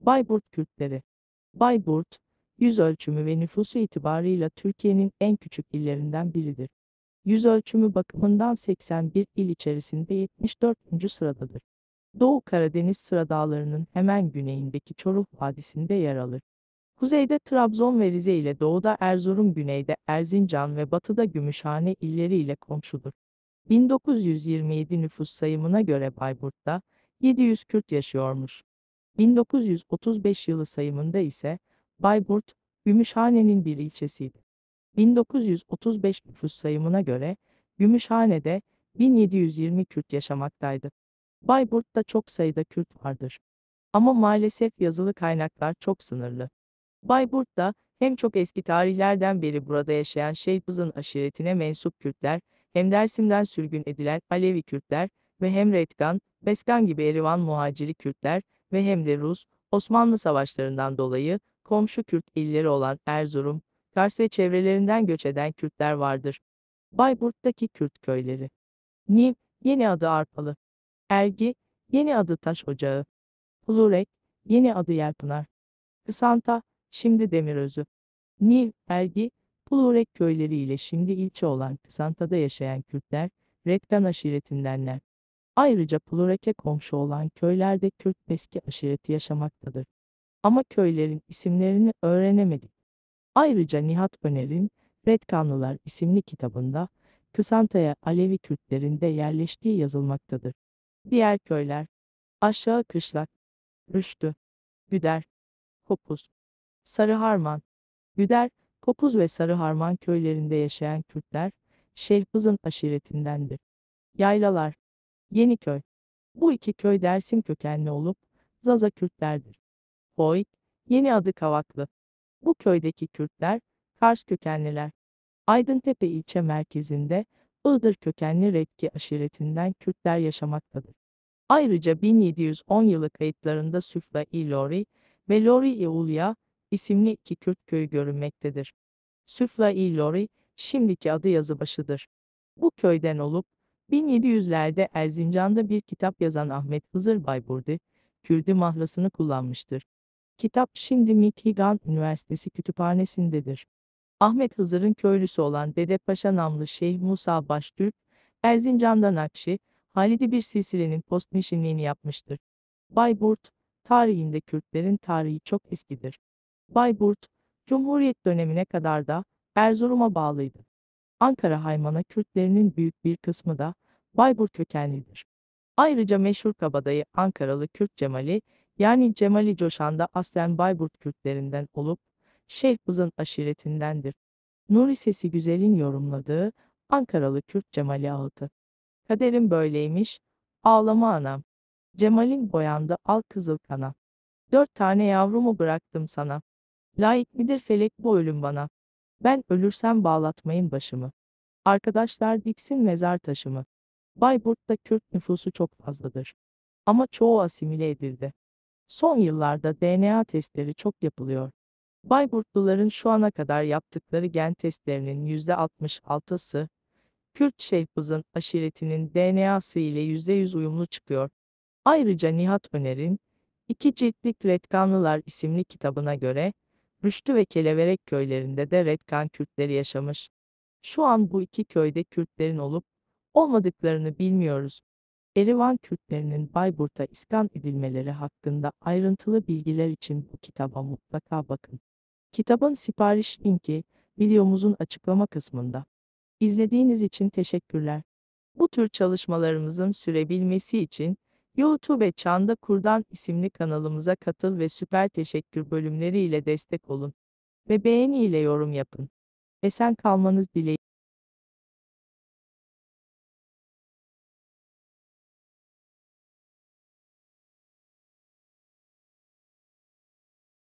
Bayburt Kürtleri. Bayburt, yüz ölçümü ve nüfusu itibarıyla Türkiye'nin en küçük illerinden biridir. Yüz ölçümü bakımından 81 il içerisinde 74. sıradadır. Doğu Karadeniz sıradağlarının hemen güneyindeki Çoruh Vadisi'nde yer alır. Kuzeyde Trabzon ve Rize ile doğuda Erzurum, güneyde Erzincan ve batıda Gümüşhane illeri ile komşudur. 1927 nüfus sayımına göre Bayburt'ta 700 Kürt yaşıyormuş. 1935 yılı sayımında ise Bayburt, Gümüşhane'nin bir ilçesiydi. 1935 nüfus sayımına göre Gümüşhane'de 1720 Kürt yaşamaktaydı. Bayburt'ta çok sayıda Kürt vardır. Ama maalesef yazılı kaynaklar çok sınırlı. Bayburt'ta hem çok eski tarihlerden beri burada yaşayan Şeyhbızın aşiretine mensup Kürtler, hem Dersim'den sürgün edilen Alevi Kürtler ve hem Retkan, Beskan gibi Erivan muhaciri Kürtler ve hem de Rus, Osmanlı savaşlarından dolayı komşu Kürt illeri olan Erzurum, Kars ve çevrelerinden göç eden Kürtler vardır. Bayburt'taki Kürt köyleri. Niv, yeni adı Arpalı. Ergi, yeni adı Taş Ocağı. Pulurek, yeni adı Yerpınar. Kısanta, şimdi Demirözü. Niv, Ergi, Pulurek köyleri ile şimdi ilçe olan Kısanta'da yaşayan Kürtler, Retkan aşiretindenler. Ayrıca Pulurek'e komşu olan köylerde Kürt Peski aşireti yaşamaktadır. Ama köylerin isimlerini öğrenemedik. Ayrıca Nihat Öner'in Retkanlılar isimli kitabında Kısanta'ya Alevi Kürtlerin de yerleştiği yazılmaktadır. Diğer köyler: Aşağı Kışlak, Rüştü, Güder, Kopuz, Sarıharman. Güder, Kopuz ve Sarıharman köylerinde yaşayan Kürtler, Şeyhbızın aşiretindendir. Yaylalar, Yeniköy. Bu iki köy Dersim kökenli olup Zaza Kürtlerdir. Hoyt, yeni adı Kavaklı. Bu köydeki Kürtler, Kars kökenliler. Aydıntepe ilçe merkezinde Iğdır kökenli Retki aşiretinden Kürtler yaşamaktadır. Ayrıca 1710 yılı kayıtlarında Süfla-i Lori ve Lori-i Ulya isimli iki Kürt köyü görünmektedir. Süfla-i Lori, şimdiki adı Yazıbaşı'dır. Bu köyden olup, 1700'lerde Erzincan'da bir kitap yazan Ahmet Hızır Bayburdi, Kürdi mahlasını kullanmıştır. Kitap şimdi Michigan Üniversitesi kütüphanesindedir. Ahmet Hızır'ın köylüsü olan Dedepaşa namlı Şeyh Musa Baştürk, Erzincan'da Nakşi, Halidi bir silsilenin postnişinliğini yapmıştır. Bayburt, tarihinde Kürtlerin tarihi çok eskidir. Bayburt, Cumhuriyet dönemine kadar da Erzurum'a bağlıydı. Ankara Haymana Kürtlerinin büyük bir kısmı da Bayburt kökenlidir. Ayrıca meşhur kabadayı Ankaralı Kürt Cemali, yani Cemali Coşan da aslen Bayburt Kürtlerinden olup, Şeyhbızın aşiretindendir. Nuri Sesi Güzel'in yorumladığı Ankaralı Kürt Cemali ağıtı. Kaderim böyleymiş, ağlama anam. Cemal'in boyandı al kızıl kana. 4 tane yavrumu bıraktım sana. Layık midir felek bu ölüm bana? Ben ölürsem bağlatmayın başımı. Arkadaşlar diksin mezar taşımı. Bayburt'ta Kürt nüfusu çok fazladır. Ama çoğu asimile edildi. Son yıllarda DNA testleri çok yapılıyor. Bayburtluların şu ana kadar yaptıkları gen testlerinin %66'sı, Kürt Şeyhbızın aşiretinin DNA'sı ile %100 uyumlu çıkıyor. Ayrıca Nihat Öner'in İki Ciltlik Retkanlılar isimli kitabına göre, Rüştü ve Keleverek köylerinde de Retkan Kürtleri yaşamış. Şu an bu iki köyde Kürtlerin olup olmadıklarını bilmiyoruz. Erivan Kürtlerinin Bayburt'a iskan edilmeleri hakkında ayrıntılı bilgiler için bu kitaba mutlaka bakın. Kitabın sipariş linki videomuzun açıklama kısmında. İzlediğiniz için teşekkürler. Bu tür çalışmalarımızın sürebilmesi için YouTube Çağında Kurdan isimli kanalımıza katıl ve süper teşekkür bölümleri ile destek olun. Ve beğeni ile yorum yapın. Esen kalmanız dileğiyle.